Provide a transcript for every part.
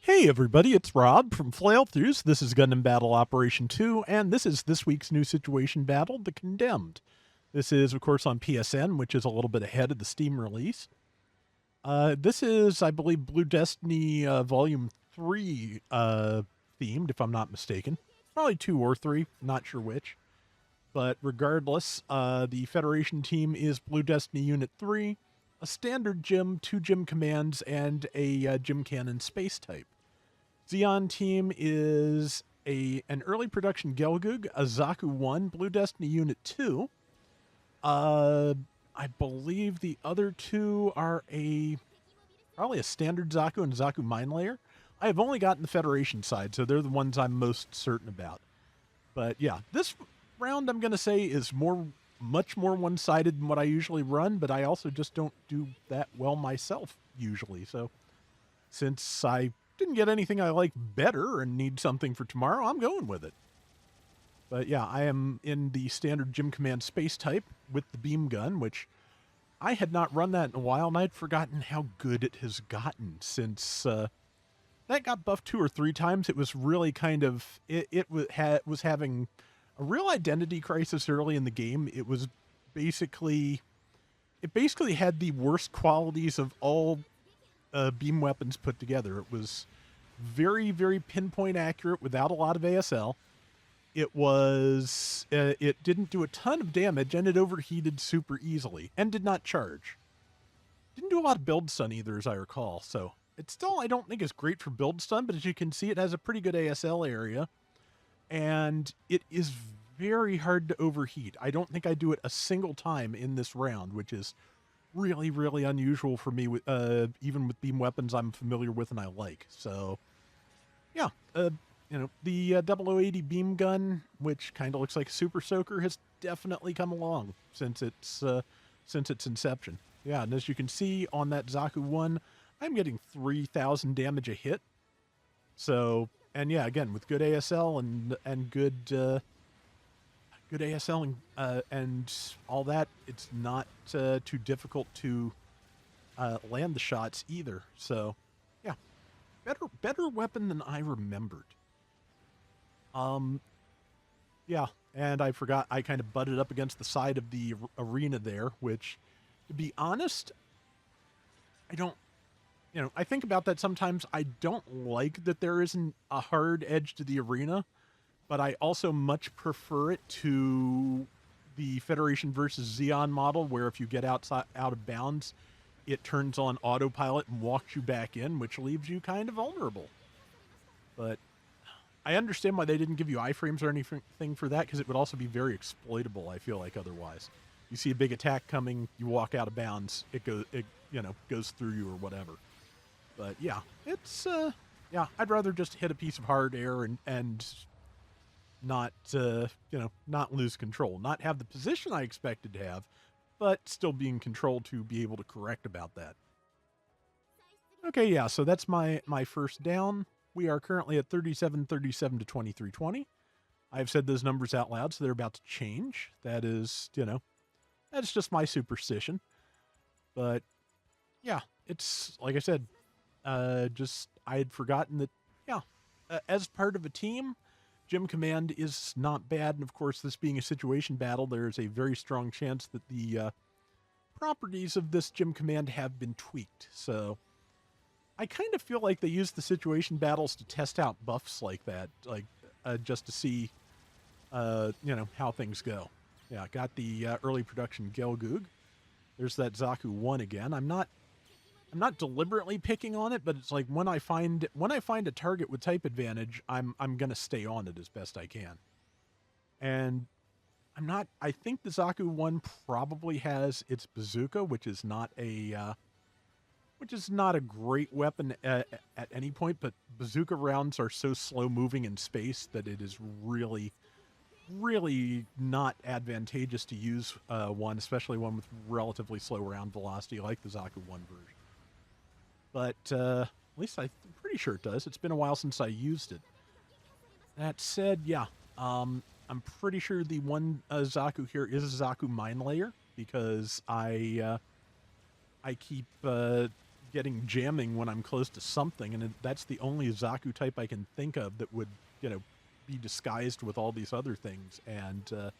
Hey everybody, it's Rob from Flailthroughs. This is Gundam Battle Operation 2, and this is this week's new situation battle, The Condemned. This is, of course, on PSN, which is a little bit ahead of the Steam release. This is, I believe, Blue Destiny Volume 3 themed, if I'm not mistaken. Probably 2 or 3, not sure which. But regardless, the Federation team is Blue Destiny Unit 3, a standard gym, 2 gym commands, and a gym cannon space type. Xeon team is an early production Gelgoog, a Zaku 1, Blue Destiny Unit 2. I believe the other two are probably a standard Zaku and Zaku Mine Layer. I have only gotten the Federation side, so they're the ones I'm most certain about. But yeah, this round I'm going to say is much more one-sided than what I usually run, but I also just don't do that well myself usually. So since I didn't get anything I like better and need something for tomorrow, I'm going with it. But yeah, I am in the standard Gym Command space type with the beam gun, which I had not run that in a while, and I'd forgotten how good it has gotten since that got buffed 2 or 3 times. It was really kind of was having a real identity crisis early in the game. It basically had the worst qualities of all beam weapons put together. It was very, very pinpoint accurate without a lot of ASL. It didn't do a ton of damage, and it overheated super easily and did not charge. Didn't do a lot of build stun either, as I recall. So it's still, I don't think it's great for build stun, but as you can see, it has a pretty good ASL area, and it is very hard to overheat. I don't think I do it a single time in this round, which is really, really unusual for me, even with beam weapons I'm familiar with and I like. So, yeah, the 0080 beam gun, which kind of looks like a super soaker, has definitely come along since its inception. Yeah, and as you can see on that Zaku 1, I'm getting 3,000 damage a hit. So, and yeah, again, with good ASL and good ASL and all that, it's not too difficult to land the shots either. So, yeah, better weapon than I remembered. Yeah, and I forgot I kind of butted up against the side of the arena there, which, to be honest, I don't. I think about that sometimes. I don't like that there isn't a hard edge to the arena, but I also much prefer it to the Federation versus Xeon model, where if you get out of bounds, it turns on autopilot and walks you back in, which leaves you kind of vulnerable. But I understand why they didn't give you iframes or anything for that, because it would also be very exploitable, I feel like, otherwise. You see a big attack coming, you walk out of bounds, it goes through you or whatever. But yeah, it's yeah, I'd rather just hit a piece of hard air and not not lose control, not have the position I expected to have, but still be in control to be able to correct about that. Okay, yeah, so that's my first down. We are currently at 37-37 to 23-20. I've said those numbers out loud, so they're about to change. That is, that's just my superstition. But yeah, it's like I said, just I had forgotten that, yeah, as part of a team, Gym Command is not bad. And of course, this being a situation battle, there is a very strong chance that the properties of this Gym Command have been tweaked. So I kind of feel like they use the situation battles to test out buffs like that, like just to see, how things go. Yeah, got the early production Gelgoog. There's that Zaku 1 again. I'm not deliberately picking on it, but it's like when I find a target with type advantage, I'm gonna stay on it as best I can. And I think the Zaku 1 probably has its bazooka, which is not a great weapon at any point, but bazooka rounds are so slow moving in space that it is really, really not advantageous to use one, especially one with relatively slow round velocity like the Zaku 1 version. But at least I'm pretty sure it does. It's been a while since I used it. That said, yeah, I'm pretty sure the one Zaku here is a Zaku Mine Layer, because I keep getting jamming when I'm close to something, and that's the only Zaku type I can think of that would, be disguised with all these other things and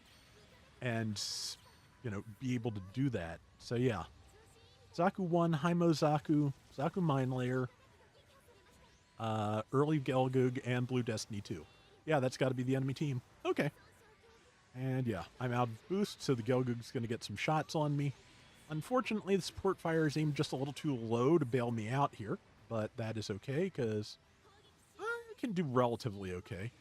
be able to do that. So yeah, Zaku 1, Haimo Zaku, Zaku Mine Layer, early Gelgug, and Blue Destiny 2. Yeah, that's got to be the enemy team. Okay. And yeah, I'm out of boost, so the Gelgug's going to get some shots on me. Unfortunately, the support fire is aimed just a little too low to bail me out here, but that is okay because I can do relatively okay.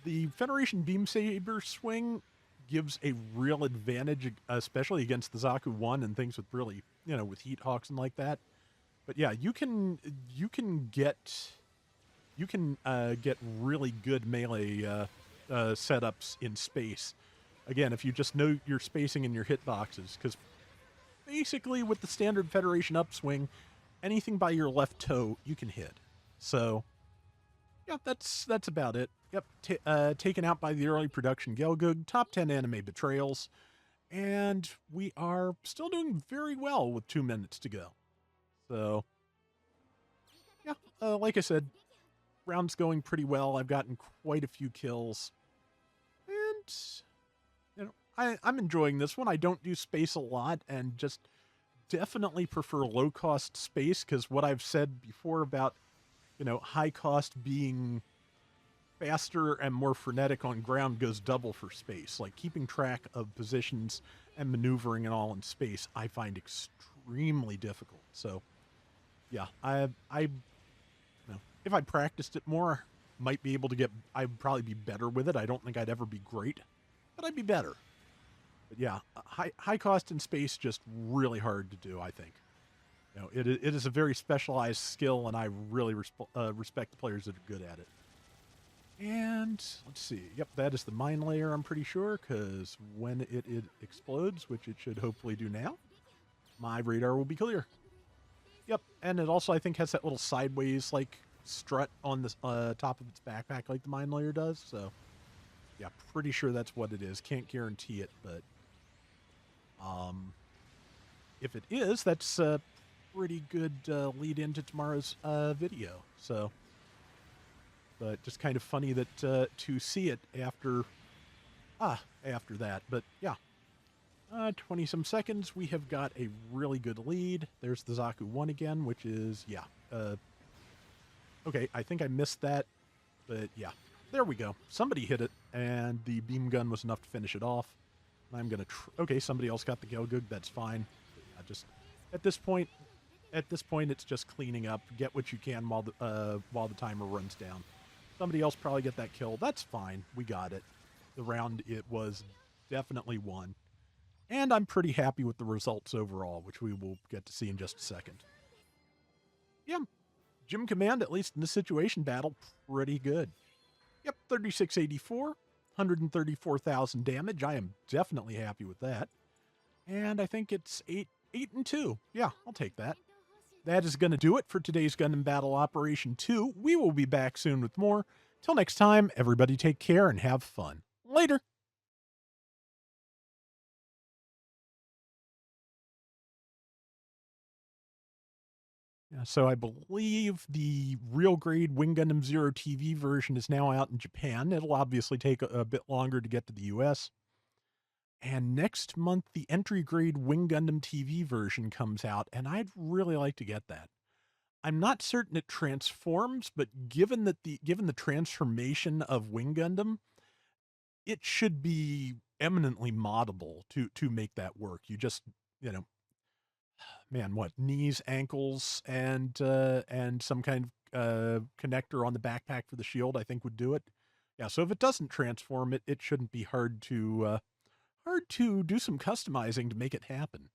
The Federation Beam Saber swing gives a real advantage, especially against the Zaku 1 and things with really, with Heat Hawks and like that. But yeah, you can get really good melee setups in space. Again, if you just know your spacing and your hitboxes, because basically with the standard Federation upswing, anything by your left toe you can hit. So yeah, that's about it. Yep, taken out by the early production Gelgug, top 10 anime betrayals, and we are still doing very well with 2 minutes to go. So yeah, like I said, round's going pretty well. I've gotten quite a few kills, and I'm enjoying this one. I don't do space a lot, and just definitely prefer low cost space, because what I've said before about high cost being faster and more frenetic on ground goes double for space. Like keeping track of positions and maneuvering and all in space, I find extremely difficult. So yeah, if I practiced it more, might be able to get. I'd probably be better with it. I don't think I'd ever be great, but I'd be better. But yeah, high cost in space, just really hard to do, I think. It is a very specialized skill, and I really respect the players that are good at it. And let's see. Yep, that is the mine layer, I'm pretty sure, because when it explodes, which it should hopefully do now, my radar will be clear. Yep, and it also, I think, has that little sideways, like, strut on the top of its backpack like the mine layer does. So yeah, pretty sure that's what it is. Can't guarantee it, but if it is, that's a pretty good lead into tomorrow's video. So, but just kind of funny that to see it after that. But yeah, 20 some seconds, we have got a really good lead. There's the Zaku 1 again, which is okay, I think I missed that, but yeah, there we go. Somebody hit it, and the beam gun was enough to finish it off. I'm gonna. Okay, somebody else got the Gelgug. That's fine. I just at this point, it's just cleaning up. Get what you can while the timer runs down. Somebody else probably get that kill. That's fine. We got it. The round, it was definitely won, and I'm pretty happy with the results overall, which we will get to see in just a second. Yeah, Gym Command, at least in the situation battle, pretty good. Yep, 3684. 134,000 damage. I am definitely happy with that. And I think it's 8-2. Yeah, I'll take that. That is going to do it for today's Gundam Battle Operation 2. We will be back soon with more. Till next time, everybody take care and have fun. Later. Yeah, so I believe the real grade Wing Gundam Zero TV version is now out in Japan. It'll obviously take a bit longer to get to the US. And next month, the entry grade Wing Gundam TV version comes out, and I'd really like to get that. I'm not certain it transforms, but given the transformation of Wing Gundam, it should be eminently moddable to make that work. You just, man, what, knees, ankles, and some kind of connector on the backpack for the shield, I think would do it. Yeah, so if it doesn't transform, it shouldn't be hard to do some customizing to make it happen.